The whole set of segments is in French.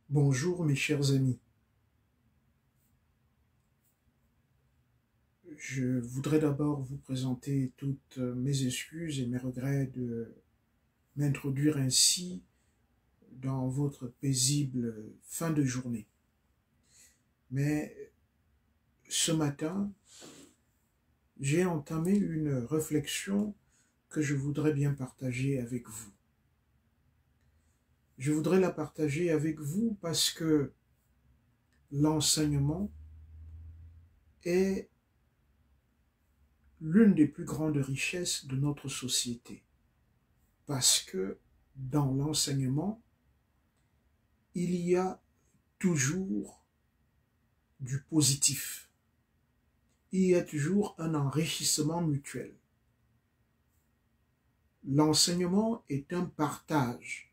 Bonjour mes chers amis, je voudrais d'abord vous présenter toutes mes excuses et mes regrets de m'introduire ainsi dans votre paisible fin de journée. Mais ce matin, j'ai entamé une réflexion que je voudrais bien partager avec vous. Je voudrais la partager avec vous parce que l'enseignement est l'une des plus grandes richesses de notre société. Parce que dans l'enseignement, il y a toujours du positif. Il y a toujours un enrichissement mutuel. L'enseignement est un partage,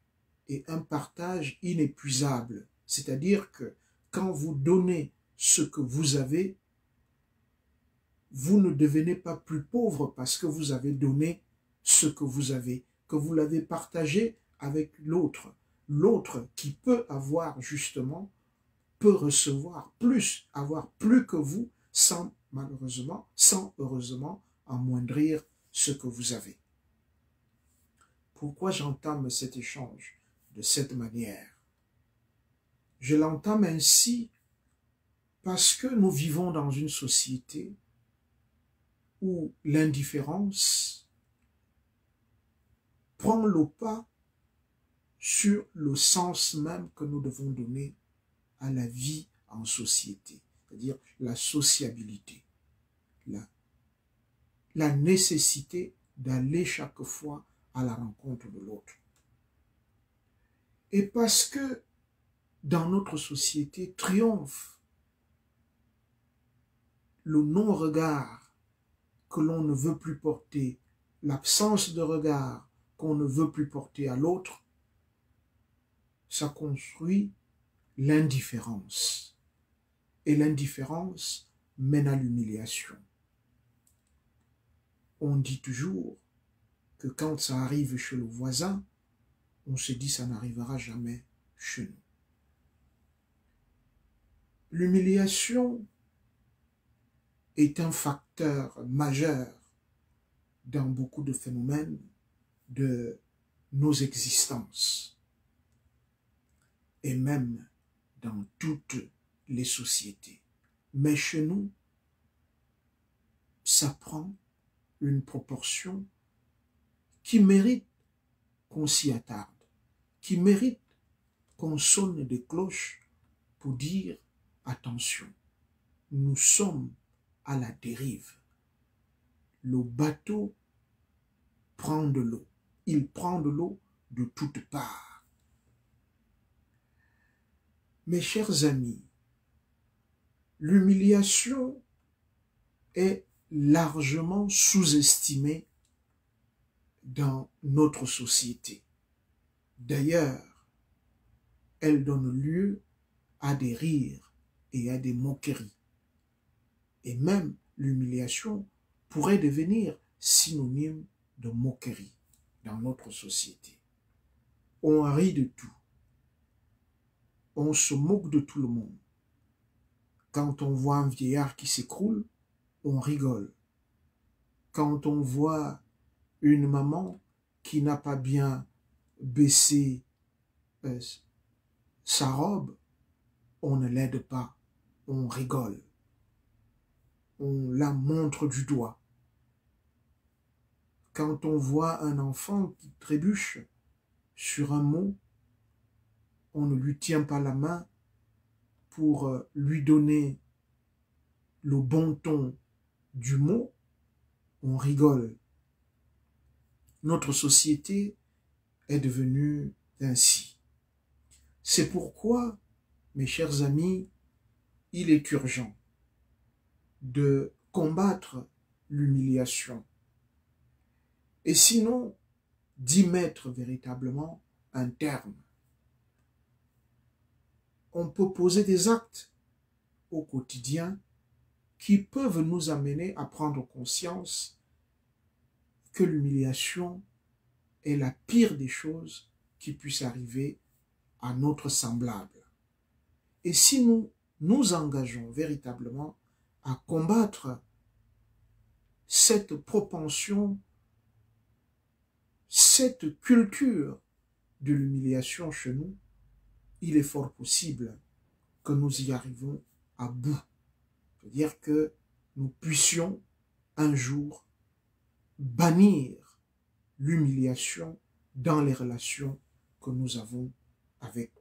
et un partage inépuisable. C'est-à-dire que quand vous donnez ce que vous avez, vous ne devenez pas plus pauvre parce que vous avez donné ce que vous avez, que vous l'avez partagé avec l'autre. L'autre qui peut avoir justement, peut recevoir plus, avoir plus que vous, sans malheureusement, sans heureusement amoindrir ce que vous avez. Pourquoi j'entame cet échange de cette manière? Je l'entame ainsi parce que nous vivons dans une société où l'indifférence prend le pas sur le sens même que nous devons donner à la vie en société, c'est-à-dire la sociabilité, la nécessité d'aller chaque fois à la rencontre de l'autre. Et parce que dans notre société triomphe le non-regard que l'on ne veut plus porter, l'absence de regard qu'on ne veut plus porter à l'autre, ça construit l'indifférence. Et l'indifférence mène à l'humiliation. On dit toujours que quand ça arrive chez le voisin, on se dit ça n'arrivera jamais chez nous. L'humiliation est un facteur majeur dans beaucoup de phénomènes de nos existences et même dans toutes les sociétés. Mais chez nous, ça prend une proportion qui mérite qu'on s'y attarde, qui mérite qu'on sonne des cloches pour dire attention, nous sommes à la dérive. Le bateau prend de l'eau. Il prend de l'eau de toutes parts. Mes chers amis, l'humiliation est largement sous-estimée dans notre société. D'ailleurs, elle donne lieu à des rires et à des moqueries. Et même l'humiliation pourrait devenir synonyme de moquerie dans notre société. On rit de tout. On se moque de tout le monde. Quand on voit un vieillard qui s'écroule, on rigole. Quand on voit une maman qui n'a pas bien baissé sa robe, on ne l'aide pas, on rigole. On la montre du doigt. Quand on voit un enfant qui trébuche sur un mot, on ne lui tient pas la main pour lui donner le bon ton du mot, on rigole. Notre société est devenue ainsi. C'est pourquoi, mes chers amis, il est urgent de combattre l'humiliation. Et sinon, d'y mettre véritablement un terme. On peut poser des actes au quotidien qui peuvent nous amener à prendre conscience que l'humiliation est la pire des choses qui puisse arriver à notre semblable. Et si nous nous engageons véritablement à combattre cette propension, cette culture de l'humiliation chez nous, il est fort possible que nous y arrivons à bout. C'est-à-dire que nous puissions un jour bannir l'humiliation dans les relations que nous avons avec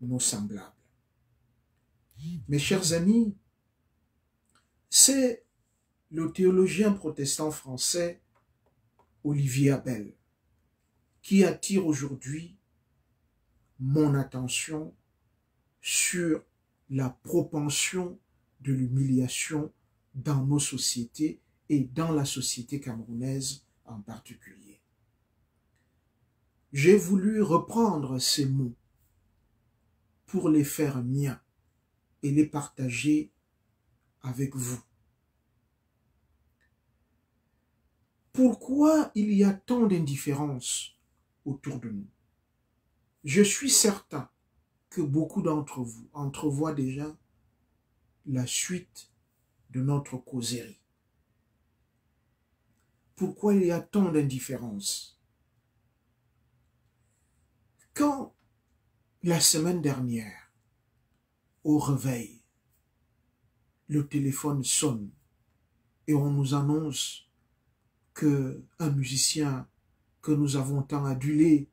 nos semblables. Mes chers amis, c'est le théologien protestant français Olivier Abel qui attire aujourd'hui mon attention sur la propension de l'humiliation dans nos sociétés et dans la société camerounaise en particulier. J'ai voulu reprendre ces mots pour les faire miens et les partager avec vous. Pourquoi il y a tant d'indifférence autour de nous? Je suis certain que beaucoup d'entre vous entrevoient déjà la suite de notre causerie. Pourquoi il y a tant d'indifférence? Quand, la semaine dernière, au réveil, le téléphone sonne et on nous annonce qu'un musicien que nous avons tant adulé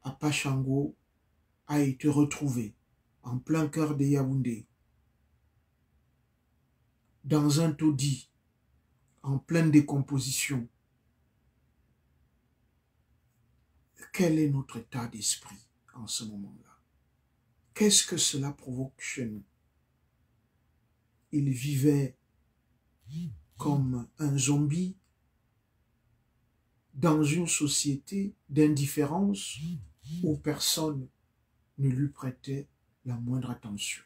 à Pachango a été retrouvé en plein cœur de Yaoundé, dans un taudis, en pleine décomposition. Quel est notre état d'esprit en ce moment-là? Qu'est-ce que cela provoque chez nous? Il vivait comme un zombie dans une société d'indifférence où personne ne lui prêtait la moindre attention.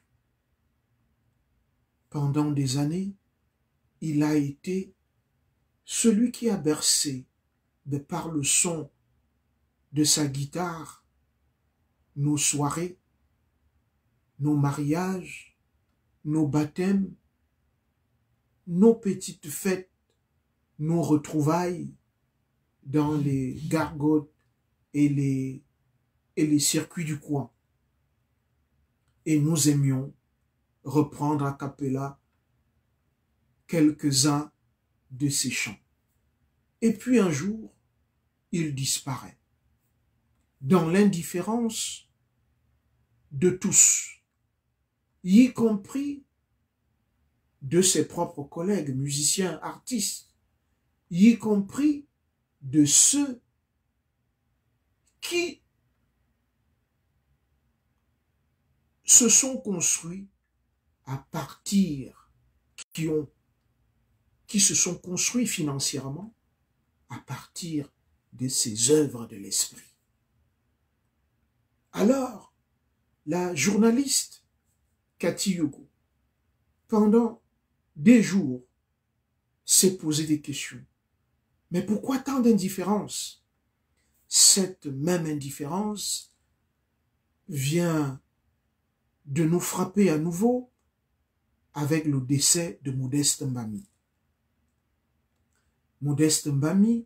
Pendant des années, il a été celui qui a bercé, de par le son de sa guitare, nos soirées, nos mariages, nos baptêmes, nos petites fêtes, nos retrouvailles dans les gargotes et les circuits du coin. Et nous aimions reprendre a cappella quelques-uns de ces chants. Et puis un jour, il disparaît. Dans l'indifférence de tous, y compris de ses propres collègues, musiciens, artistes, y compris de ceux qui se sont construits à partir, qui se sont construits financièrement à partir de ces œuvres de l'esprit. Alors, la journaliste Cathy Yogo, pendant des jours, s'est posé des questions. Mais pourquoi tant d'indifférence? Cette même indifférence vient de nous frapper à nouveau avec le décès de Modeste Mbami. Modeste Mbami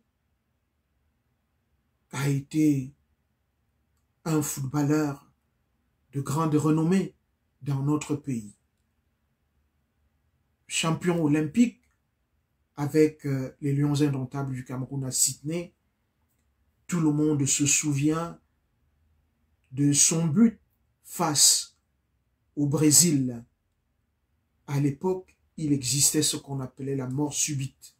a été un footballeur de grande renommée dans notre pays. Champion olympique avec les Lions indomptables du Cameroun à Sydney. Tout le monde se souvient de son but face au Brésil. À l'époque, il existait ce qu'on appelait la mort subite.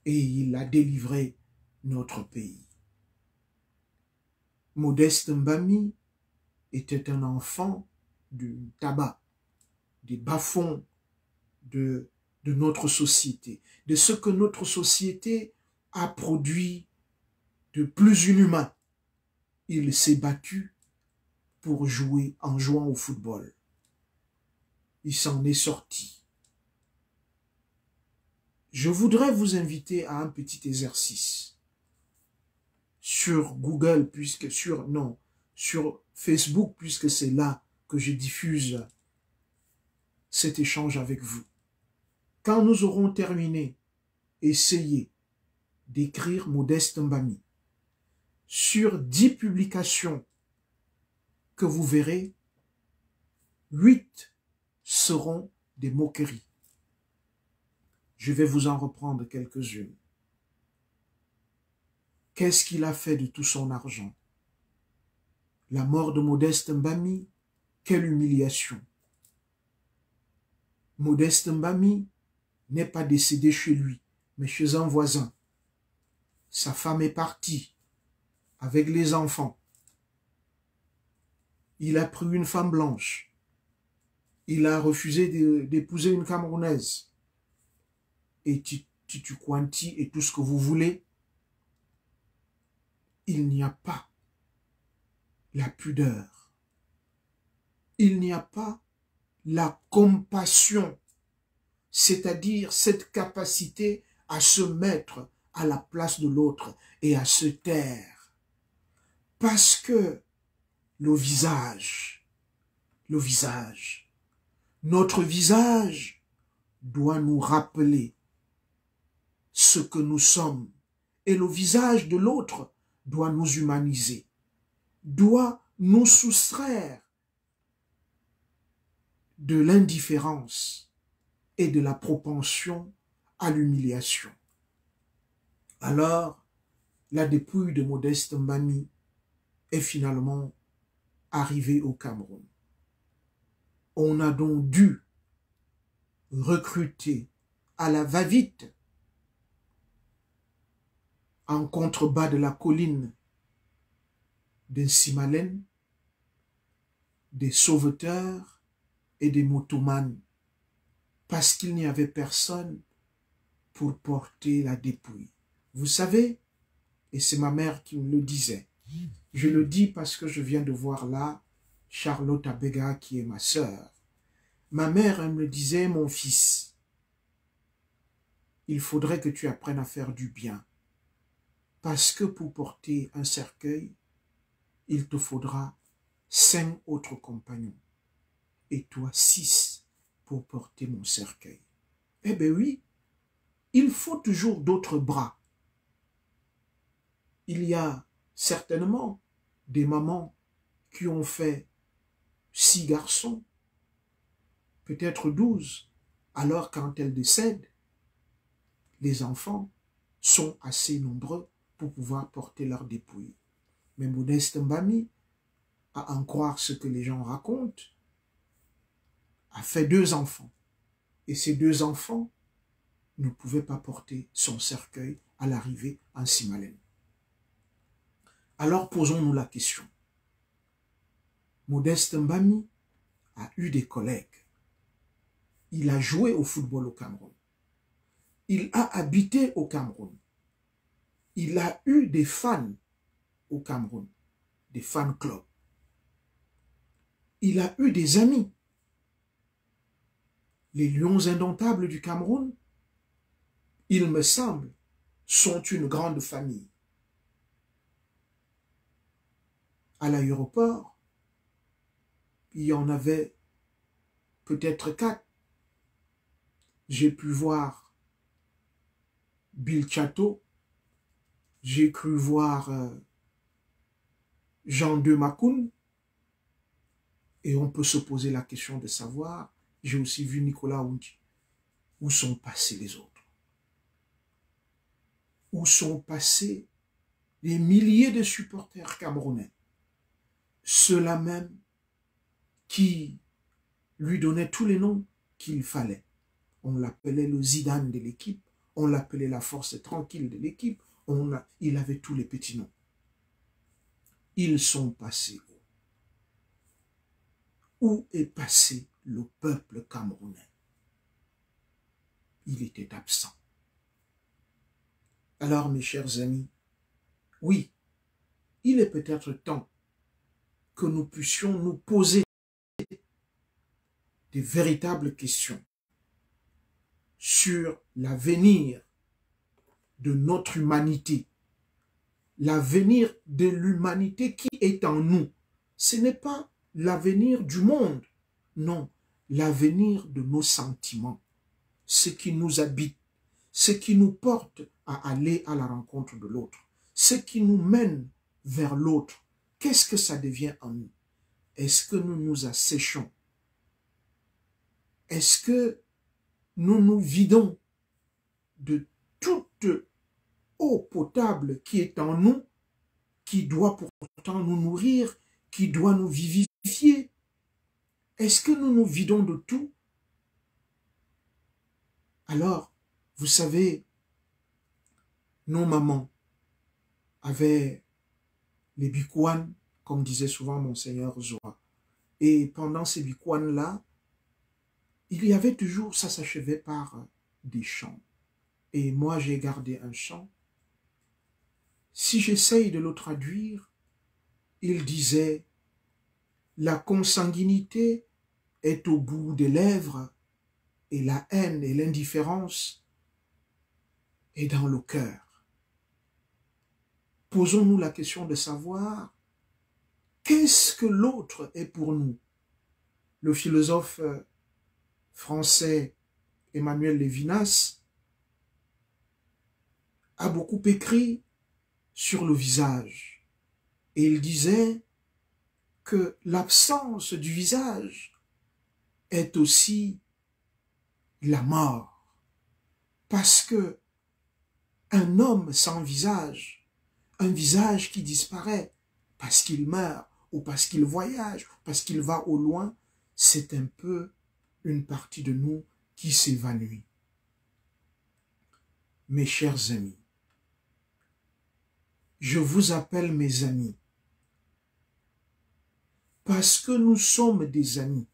Et il a délivré notre pays. Modeste Mbami était un enfant du tabac, des bas-fonds de notre société, de ce que notre société a produit de plus inhumain. Il s'est battu pour jouer en jouant au football. Il s'en est sorti. Je voudrais vous inviter à un petit exercice sur Google, sur sur Facebook, puisque c'est là que je diffuse cet échange avec vous. Quand nous aurons terminé, essayez d'écrire Modeste Mbami. Sur 10 publications que vous verrez, 8 seront des moqueries. Je vais vous en reprendre quelques-unes. Qu'est-ce qu'il a fait de tout son argent? La mort de Modeste Mbami, quelle humiliation! Modeste Mbami n'est pas décédé chez lui, mais chez un voisin. Sa femme est partie avec les enfants. Il a pris une femme blanche. Il a refusé d'épouser une Camerounaise. Et Titu Kwanti et tout ce que vous voulez. Il n'y a pas la pudeur. Il n'y a pas la compassion, c'est-à-dire cette capacité à se mettre à la place de l'autre et à se taire. Parce que le visage, notre visage doit nous rappeler ce que nous sommes. Et le visage de l'autre doit nous humaniser, doit nous soustraire de l'indifférence et de la propension à l'humiliation. Alors, la dépouille de Modeste Mbami est finalement arrivée au Cameroun. On a donc dû recruter à la va-vite en contrebas de la colline de Simalen des sauveteurs et des motomanes parce qu'il n'y avait personne pour porter la dépouille. Vous savez, et c'est ma mère qui me le disait, je le dis parce que je viens de voir là Charlotte Abega qui est ma sœur. Ma mère, elle me disait, mon fils, il faudrait que tu apprennes à faire du bien. Parce que pour porter un cercueil, il te faudra 5 autres compagnons. Et toi 6 pour porter mon cercueil. Eh bien oui, il faut toujours d'autres bras. Il y a certainement des mamans qui ont fait 6 garçons, peut-être 12. Alors quand elles décèdent, les enfants sont assez nombreux pour pouvoir porter leur dépouille. Mais Modeste Mbami, à en croire ce que les gens racontent, a fait 2 enfants. Et ces 2 enfants ne pouvaient pas porter son cercueil à l'arrivée en Simalen. Alors posons-nous la question. Modeste Mbami a eu des collègues. Il a joué au football au Cameroun. Il a habité au Cameroun. Il a eu des fans au Cameroun, des fan clubs. Il a eu des amis. Les Lions indomptables du Cameroun, il me semble, sont une grande famille. À l'aéroport, il y en avait peut-être 4. J'ai pu voir Bill Chateau, j'ai cru voir Jean de Macoun, et on peut se poser la question de savoir, j'ai aussi vu Nicolas Oundji, où sont passés les autres? Où sont passés les milliers de supporters camerounais? Ceux-là même qui lui donnaient tous les noms qu'il fallait. On l'appelait le Zidane de l'équipe, on l'appelait la force tranquille de l'équipe, il avait tous les petits noms. Ils sont passés où? Où est passé le peuple camerounais? Il était absent. Alors, mes chers amis, oui, il est peut-être temps que nous puissions nous poser des véritables questions sur l'avenir de notre humanité, l'avenir de l'humanité qui est en nous, ce n'est pas l'avenir du monde, non, l'avenir de nos sentiments, ce qui nous habite, ce qui nous porte à aller à la rencontre de l'autre, ce qui nous mène vers l'autre. Qu'est-ce que ça devient en nous? Est-ce que nous nous asséchons? Est-ce que nous nous vidons de toute eau potable qui est en nous, qui doit pourtant nous nourrir, qui doit nous vivifier? Est-ce que nous nous vidons de tout? Alors, vous savez, nos mamans avaient les bikouanes, comme disait souvent Monseigneur Zoa. Et pendant ces bikouanes-là, il y avait toujours, ça s'achevait par des chants. Et moi, j'ai gardé un chant. Si j'essaye de le traduire, il disait « La consanguinité est au bout des lèvres et la haine et l'indifférence est dans le cœur. » Posons-nous la question de savoir qu'est-ce que l'autre est pour nous. Le philosophe français Emmanuel Lévinas a beaucoup écrit sur le visage. Et il disait que l'absence du visage est aussi la mort. Parce que un homme sans visage, un visage qui disparaît parce qu'il meurt ou parce qu'il voyage, parce qu'il va au loin, c'est un peu une partie de nous qui s'évanouit. Mes chers amis, je vous appelle mes amis parce que nous sommes des amis.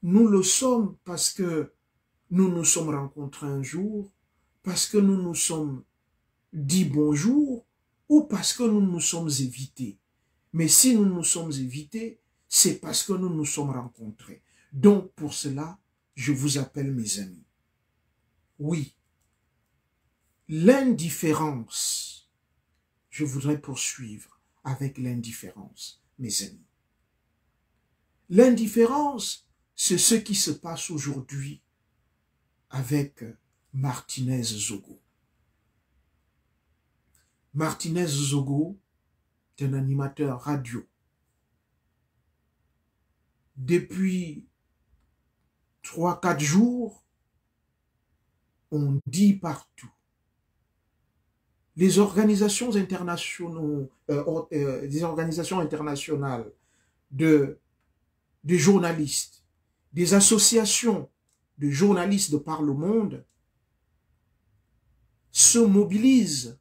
Nous le sommes parce que nous nous sommes rencontrés un jour, parce que nous nous sommes dit bonjour ou parce que nous nous sommes évités. Mais si nous nous sommes évités, c'est parce que nous nous sommes rencontrés. Donc pour cela, je vous appelle mes amis. Oui, l'indifférence, je voudrais poursuivre avec l'indifférence, mes amis. L'indifférence, c'est ce qui se passe aujourd'hui avec Martinez Zogo. Martinez Zogo est un animateur radio. Depuis 3-4 jours, on dit partout. Les organisations internationales, de journalistes, des associations de journalistes de par le monde se mobilisent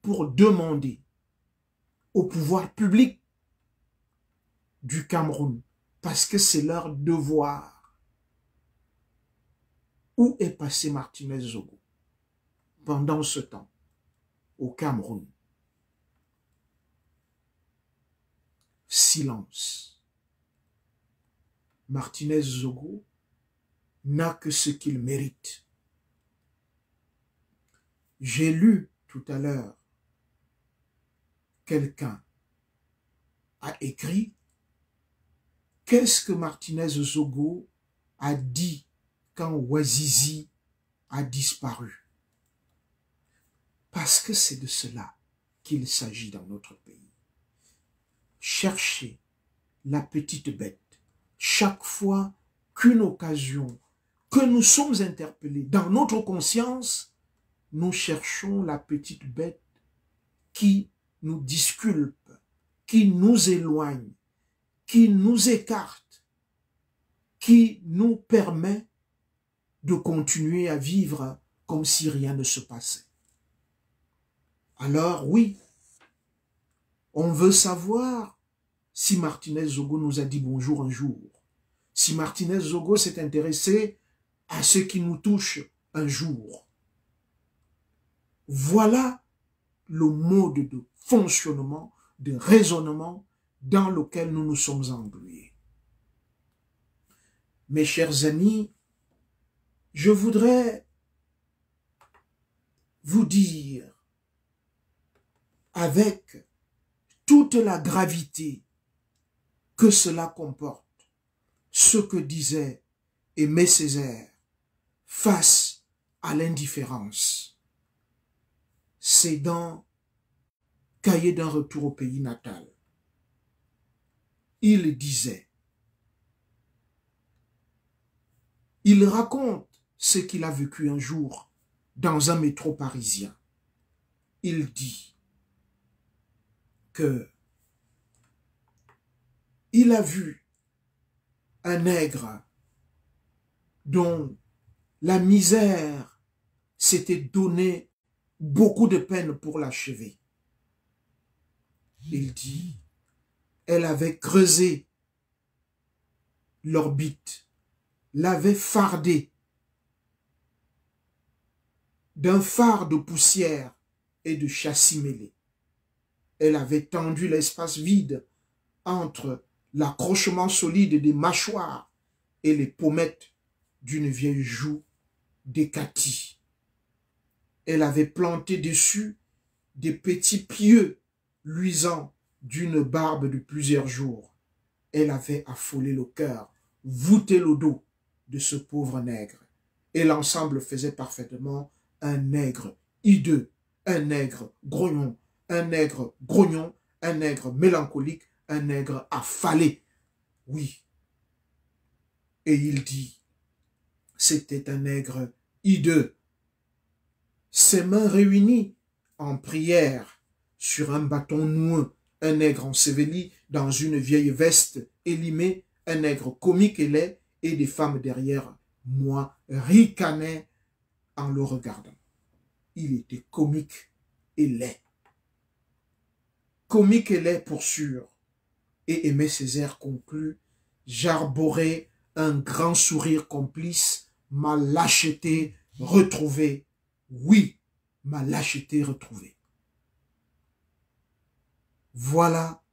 pour demander au pouvoir public du Cameroun, parce que c'est leur devoir. Où est passé Martinez Zogo pendant ce temps au Cameroun? Silence. Martinez Zogo n'a que ce qu'il mérite. J'ai lu tout à l'heure, quelqu'un a écrit « Qu'est-ce que Martinez Zogo a dit quand Ouazizi a disparu ?» Parce que c'est de cela qu'il s'agit dans notre pays. Chercher la petite bête. Chaque fois qu'une occasion, que nous sommes interpellés dans notre conscience, nous cherchons la petite bête qui nous disculpe, qui nous éloigne, qui nous écarte, qui nous permet de continuer à vivre comme si rien ne se passait. Alors oui, on veut savoir si Martinez Zogo nous a dit bonjour un jour, si Martinez Zogo s'est intéressé à ce qui nous touche un jour. Voilà le mode de fonctionnement, de raisonnement dans lequel nous nous sommes englués. Mes chers amis, je voudrais vous dire avec toute la gravité que cela comporte, ce que disait Aimé Césaire face à l'indifférence. C'est dans Cahiers d'un retour au pays natal. Il disait, il raconte ce qu'il a vécu un jour dans un métro parisien. Il dit que il a vu un nègre dont la misère s'était donné beaucoup de peine pour l'achever. Il dit, elle avait creusé l'orbite, l'avait fardé d'un phare de poussière et de châssis mêlés. Elle avait tendu l'espace vide entre l'accrochement solide des mâchoires et les pommettes d'une vieille joue décatie. Elle avait planté dessus des petits pieux luisants d'une barbe de plusieurs jours. Elle avait affolé le cœur, voûté le dos de ce pauvre nègre. Et l'ensemble faisait parfaitement un nègre hideux, un nègre grognon, un nègre grognon, un nègre mélancolique, un nègre affalé. Oui. Et il dit, c'était un nègre hideux. Ses mains réunies en prière sur un bâton noueux, un nègre enseveli dans une vieille veste élimée, un nègre comique et laid, et des femmes derrière moi ricanaient en le regardant. Il était comique et laid. Comique et laid pour sûr. Et Aimé Césaire conclut, j'arborais un grand sourire complice, ma lâcheté retrouvée. Oui, ma lâcheté retrouvée. Voilà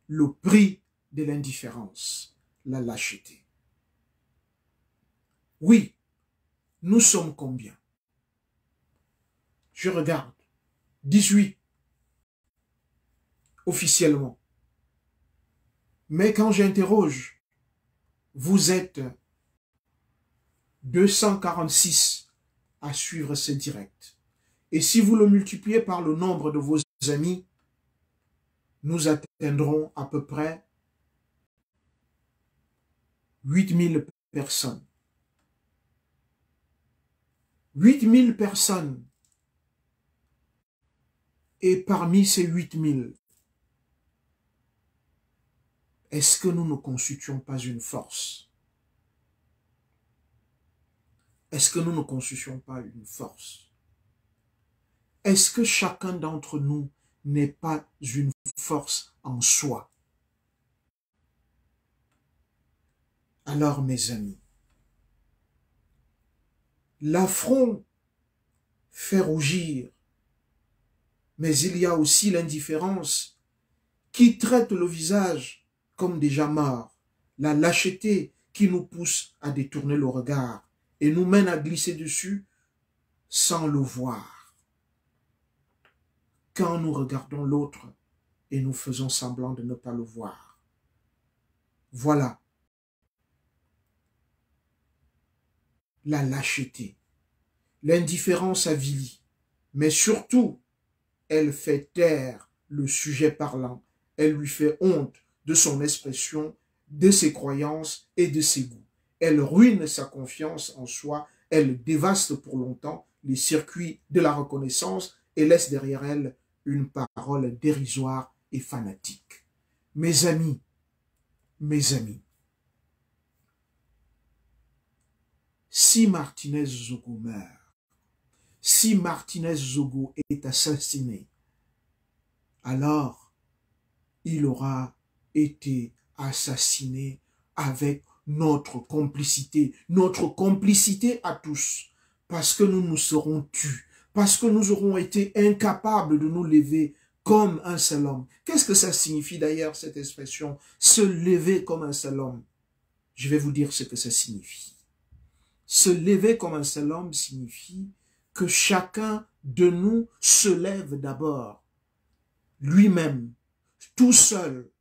le prix de l'indifférence, la lâcheté. Oui, nous sommes combien? Je regarde. 18 officiellement. Mais quand j'interroge, vous êtes 246 à suivre ce direct. Et si vous le multipliez par le nombre de vos amis, nous atteindrons à peu près 8000 personnes. 8000 personnes. Et parmi ces 8000, est-ce que nous ne constituons pas une force? Est-ce que nous ne constituons pas une force? Est-ce que chacun d'entre nous n'est pas une force en soi? Alors, mes amis, l'affront fait rougir, mais il y a aussi l'indifférence qui traite le visage comme déjà mort, la lâcheté qui nous pousse à détourner le regard et nous mène à glisser dessus sans le voir. Quand nous regardons l'autre et nous faisons semblant de ne pas le voir. Voilà la lâcheté. L'indifférence avilit, mais surtout, elle fait taire le sujet parlant. Elle lui fait honte de son expression, de ses croyances et de ses goûts. Elle ruine sa confiance en soi, elle dévaste pour longtemps les circuits de la reconnaissance et laisse derrière elle une parole dérisoire et fanatique. Mes amis, si Martinez Zogo meurt, si Martinez Zogo est assassiné, alors il aura été assassiné avec notre complicité à tous, parce que nous nous serons tus, parce que nous aurons été incapables de nous lever comme un seul homme. Qu'est-ce que ça signifie d'ailleurs, cette expression, se lever comme un seul homme? Je vais vous dire ce que ça signifie. Se lever comme un seul homme signifie que chacun de nous se lève d'abord lui-même tout seul,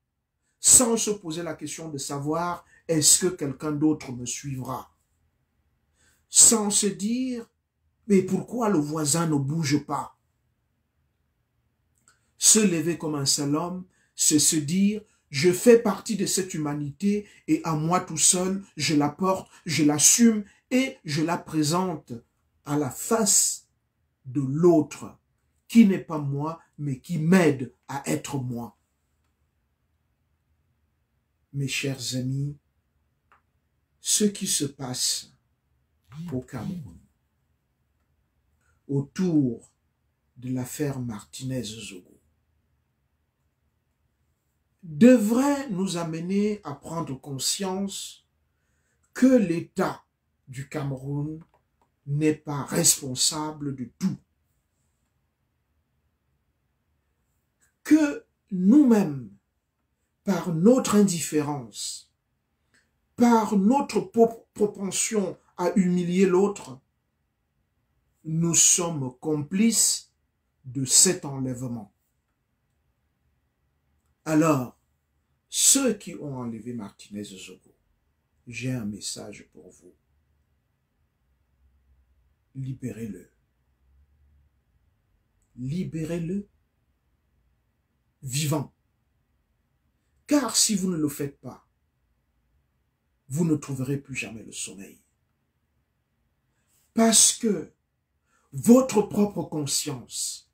sans se poser la question de savoir est-ce que quelqu'un d'autre me suivra, sans se dire mais pourquoi le voisin ne bouge pas? Se lever comme un seul homme, c'est se dire je fais partie de cette humanité et à moi tout seul, je la porte, je l'assume et je la présente à la face de l'autre qui n'est pas moi, mais qui m'aide à être moi. Mes chers amis, ce qui se passe au Cameroun, autour de l'affaire Martinez-Zogo, devrait nous amener à prendre conscience que l'État du Cameroun n'est pas responsable de tout. Que nous-mêmes, par notre indifférence, par notre propension à humilier l'autre, nous sommes complices de cet enlèvement. Alors, ceux qui ont enlevé Martinez-Zogo, j'ai un message pour vous. Libérez-le. Libérez-le vivant. Car si vous ne le faites pas, vous ne trouverez plus jamais le sommeil. Parce que votre propre conscience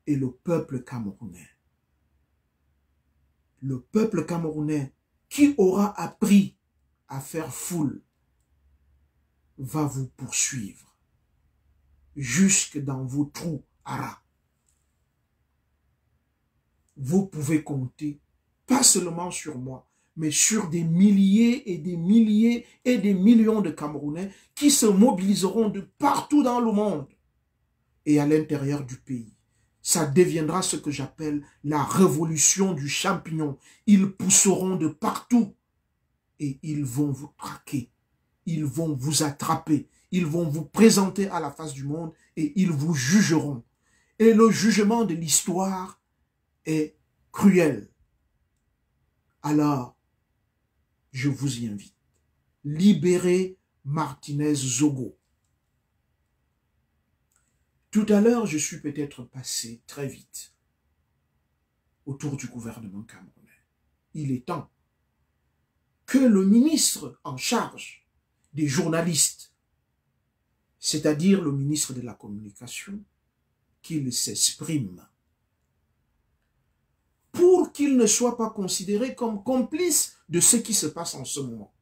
est le peuple camerounais. Le peuple camerounais qui aura appris à faire foule va vous poursuivre jusque dans vos trous à rats. Vous pouvez compter, pas seulement sur moi, mais sur des milliers et des milliers et des millions de Camerounais qui se mobiliseront de partout dans le monde et à l'intérieur du pays. Ça deviendra ce que j'appelle la révolution du champignon. Ils pousseront de partout et ils vont vous traquer. Ils vont vous attraper. Ils vont vous présenter à la face du monde et ils vous jugeront. Et le jugement de l'histoire est cruel. Alors, je vous y invite. Libérez Martinez-Zogo. Tout à l'heure, je suis peut-être passé très vite autour du gouvernement camerounais. Il est temps que le ministre en charge des journalistes, c'est-à-dire le ministre de la Communication, qu'il s'exprime pour qu'il ne soit pas considéré comme complice de ce qui se passe en ce moment.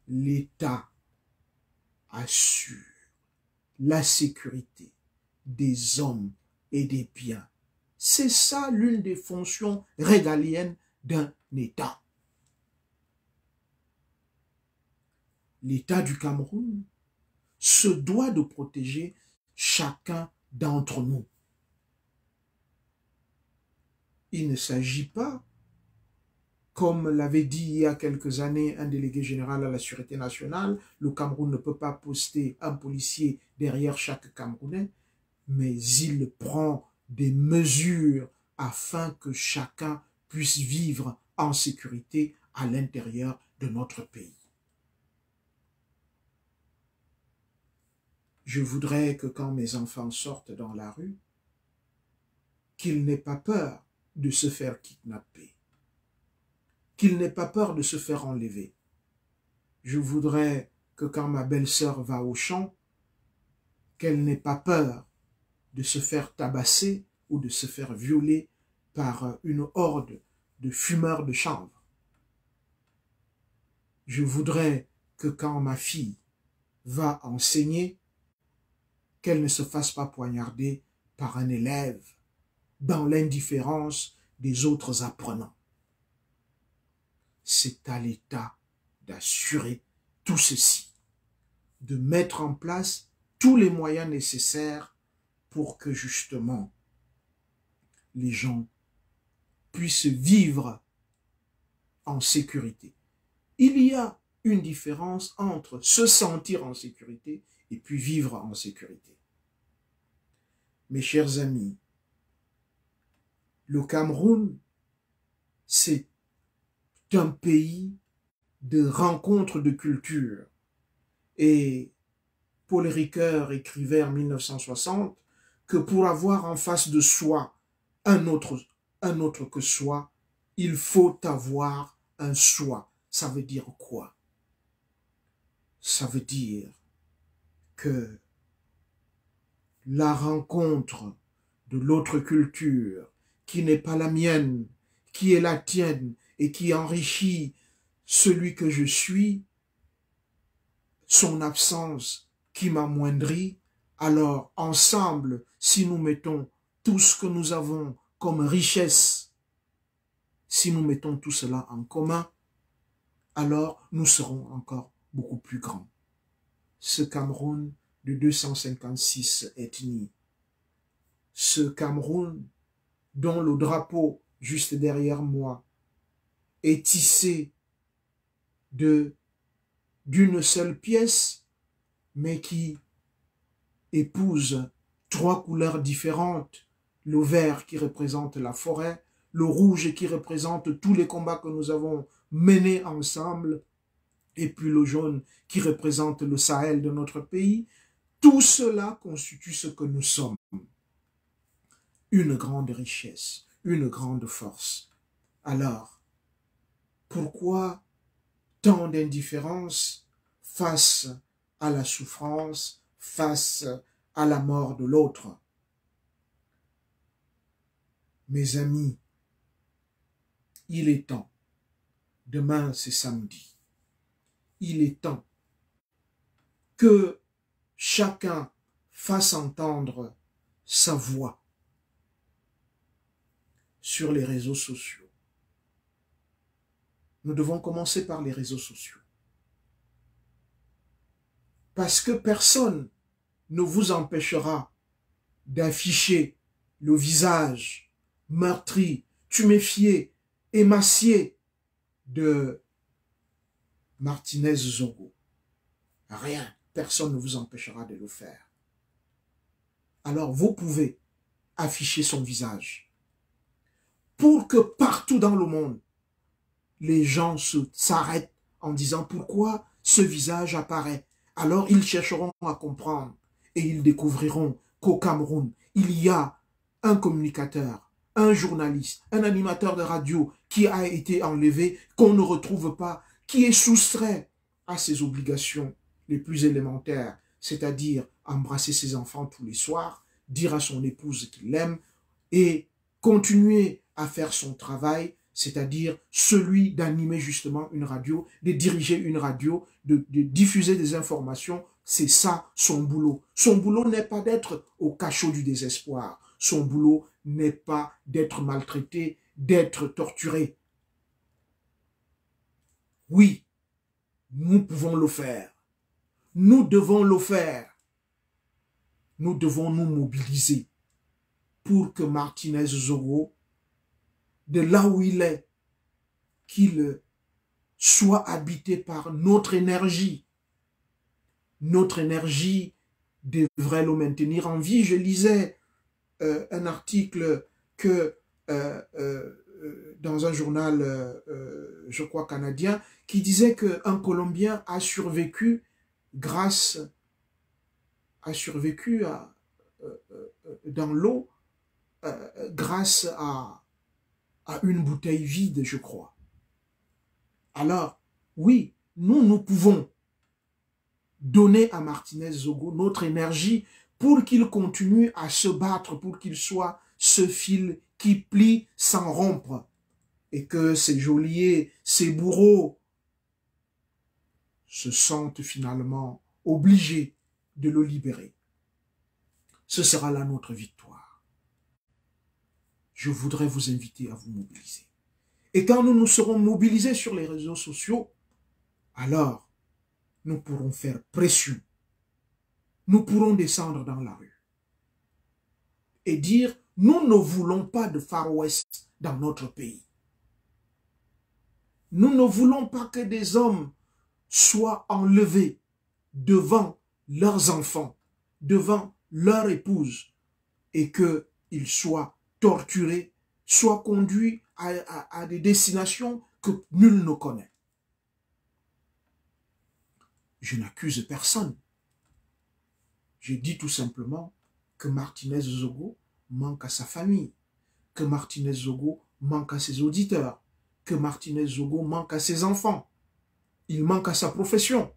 L'État assure la sécurité des hommes et des biens. C'est ça l'une des fonctions régaliennes d'un État. L'État du Cameroun se doit de protéger chacun d'entre nous. Il ne s'agit pas, comme l'avait dit il y a quelques années un délégué général à la Sûreté nationale, le Cameroun ne peut pas poster un policier derrière chaque Camerounais, mais il prend des mesures afin que chacun puisse vivre en sécurité à l'intérieur de notre pays. Je voudrais que quand mes enfants sortent dans la rue, qu'ils n'aient pas peur de se faire kidnapper, qu'ils n'aient pas peur de se faire enlever. Je voudrais que quand ma belle-sœur va au champ, qu'elle n'ait pas peur de se faire tabasser ou de se faire violer par une horde de fumeurs de chanvre. Je voudrais que quand ma fille va enseigner, qu'elle ne se fasse pas poignarder par un élève dans l'indifférence des autres apprenants. C'est à l'État d'assurer tout ceci, de mettre en place tous les moyens nécessaires pour que justement les gens puissent vivre en sécurité. Il y a une différence entre se sentir en sécurité et puis vivre en sécurité. Mes chers amis, Le Cameroun, c'est un pays de rencontres de culture. Et Paul Ricoeur écrivait en 1960 que pour avoir en face de soi un autre que soi, il faut avoir un soi. Ça veut dire quoi? Ça veut dire que la rencontre de l'autre culture, qui n'est pas la mienne, qui est la tienne et qui enrichit celui que je suis, son absence qui m'amoindrit, alors ensemble, si nous mettons tout ce que nous avons comme richesse, si nous mettons tout cela en commun, alors nous serons encore beaucoup plus grands. Ce Cameroun de 256 ethnies, ce Cameroun dont le drapeau juste derrière moi est tissé d'une seule pièce, mais qui épouse 3 couleurs différentes, le vert qui représente la forêt, le rouge qui représente tous les combats que nous avons menés ensemble, et puis le jaune qui représente le Sahel de notre pays. Tout cela constitue ce que nous sommes. Une grande richesse, une grande force. Alors, pourquoi tant d'indifférence face à la souffrance, face à la mort de l'autre? Mes amis, il est temps. Demain, c'est samedi. Il est temps que chacun fasse entendre sa voix sur les réseaux sociaux. Nous devons commencer par les réseaux sociaux. Parce que personne ne vous empêchera d'afficher le visage meurtri, tuméfié, émacié de Martinez Zogo. Rien, personne ne vous empêchera de le faire. Alors vous pouvez afficher son visage pour que partout dans le monde, les gens s'arrêtent en disant pourquoi ce visage apparaît. Alors ils chercheront à comprendre et ils découvriront qu'au Cameroun, il y a un communicateur, un journaliste, un animateur de radio qui a été enlevé, qu'on ne retrouve pas, qui est soustrait à ses obligations les plus élémentaires, c'est-à-dire embrasser ses enfants tous les soirs, dire à son épouse qu'il l'aime et continuer à faire son travail, c'est-à-dire celui d'animer justement une radio, de diriger une radio, de diffuser des informations. C'est ça son boulot. Son boulot n'est pas d'être au cachot du désespoir. Son boulot n'est pas d'être maltraité, d'être torturé. Oui, nous pouvons le faire. Nous devons le faire. Nous devons nous mobiliser pour que Martinez Zogo, de là où il est, qu'il soit habité par notre énergie. Notre énergie devrait le maintenir en vie. Je lisais un article que dans un journal, je crois canadien, qui disait qu'un Colombien a survécu dans l'eau grâce à une bouteille vide, je crois. Alors, oui, nous pouvons donner à Martinez Zogo notre énergie pour qu'il continue à se battre, pour qu'il soit ce fil qui plie sans rompre, et que ces geôliers, ces bourreaux se sentent finalement obligés de le libérer. Ce sera là notre victoire. Je voudrais vous inviter à vous mobiliser. Et quand nous nous serons mobilisés sur les réseaux sociaux, alors nous pourrons faire pression. Nous pourrons descendre dans la rue et dire, nous ne voulons pas de Far West dans notre pays. Nous ne voulons pas que des hommes soient enlevés devant leurs enfants, devant leur épouse, et qu'ils soient torturés soient conduits à des destinations que nul ne connaît. Je n'accuse personne. Je dis tout simplement que Martinez Zogo manque à sa famille, que Martinez Zogo manque à ses auditeurs, que Martinez Zogo manque à ses enfants. Il manque à sa profession.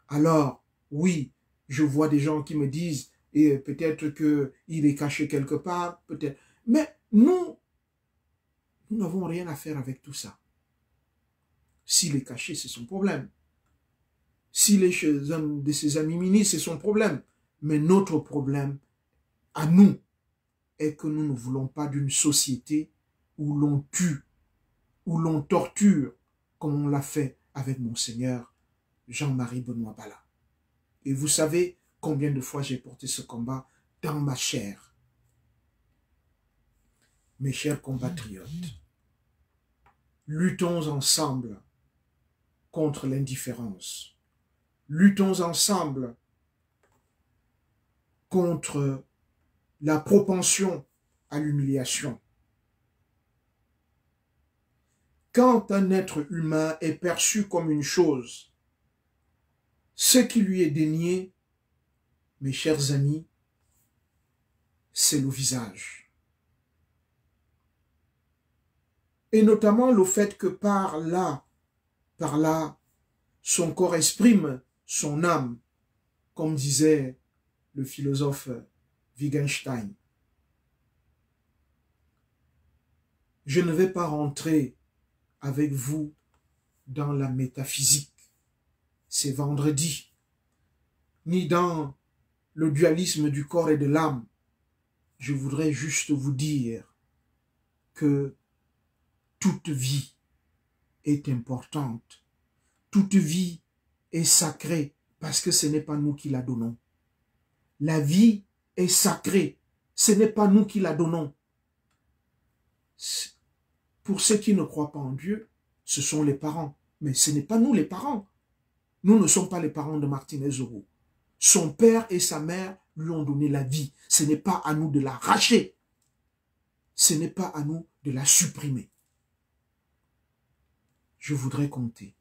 Alors, oui, je vois des gens qui me disent, et peut-être qu'il est caché quelque part, peut-être. Mais nous n'avons rien à faire avec tout ça. S'il est caché, c'est son problème. S'il est chez un de ses amis ministres, c'est son problème. Mais notre problème, à nous, est que nous ne voulons pas d'une société où l'on tue, où l'on torture, comme on l'a fait avec Monseigneur Jean-Marie Benoît Bala. Et vous savez combien de fois j'ai porté ce combat dans ma chair. Mes chers compatriotes, luttons ensemble contre l'indifférence. Luttons ensemble contre la propension à l'humiliation. Quand un être humain est perçu comme une chose, ce qui lui est dénié, mes chers amis, c'est le visage. Et notamment le fait que par là, son corps exprime son âme, comme disait le philosophe Wittgenstein. Je ne vais pas rentrer avec vous dans la métaphysique, c'est vendredi, ni dans le dualisme du corps et de l'âme. Je voudrais juste vous dire que toute vie est importante, toute vie est sacrée, parce que ce n'est pas nous qui la donnons. La vie est sacrée, ce n'est pas nous qui la donnons. Pour ceux qui ne croient pas en Dieu, ce sont les parents. Mais ce n'est pas nous les parents. Nous ne sommes pas les parents de Martinez Zogo. Son père et sa mère lui ont donné la vie. Ce n'est pas à nous de l'arracher. Ce n'est pas à nous de la supprimer. Je voudrais compter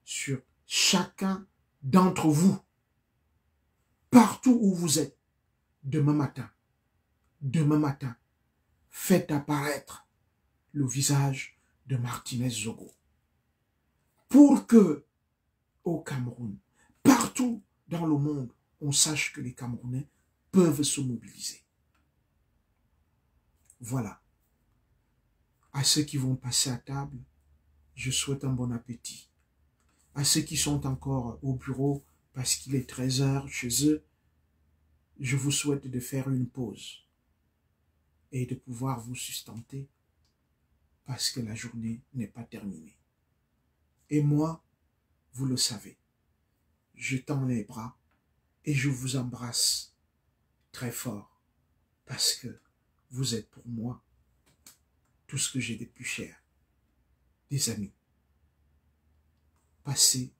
sur chacun d'entre vous, partout où vous êtes, demain matin, faites apparaître le visage de Martinez Zogo. Pour que, au Cameroun, partout dans le monde, on sache que les Camerounais peuvent se mobiliser. Voilà. À ceux qui vont passer à table, je souhaite un bon appétit. À ceux qui sont encore au bureau parce qu'il est 13h chez eux, je vous souhaite de faire une pause et de pouvoir vous sustenter parce que la journée n'est pas terminée. Et moi, vous le savez, je tends les bras et je vous embrasse très fort parce que vous êtes pour moi tout ce que j'ai de plus cher, des amis. Passez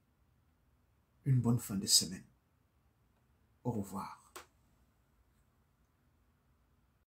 une bonne fin de semaine. Au revoir.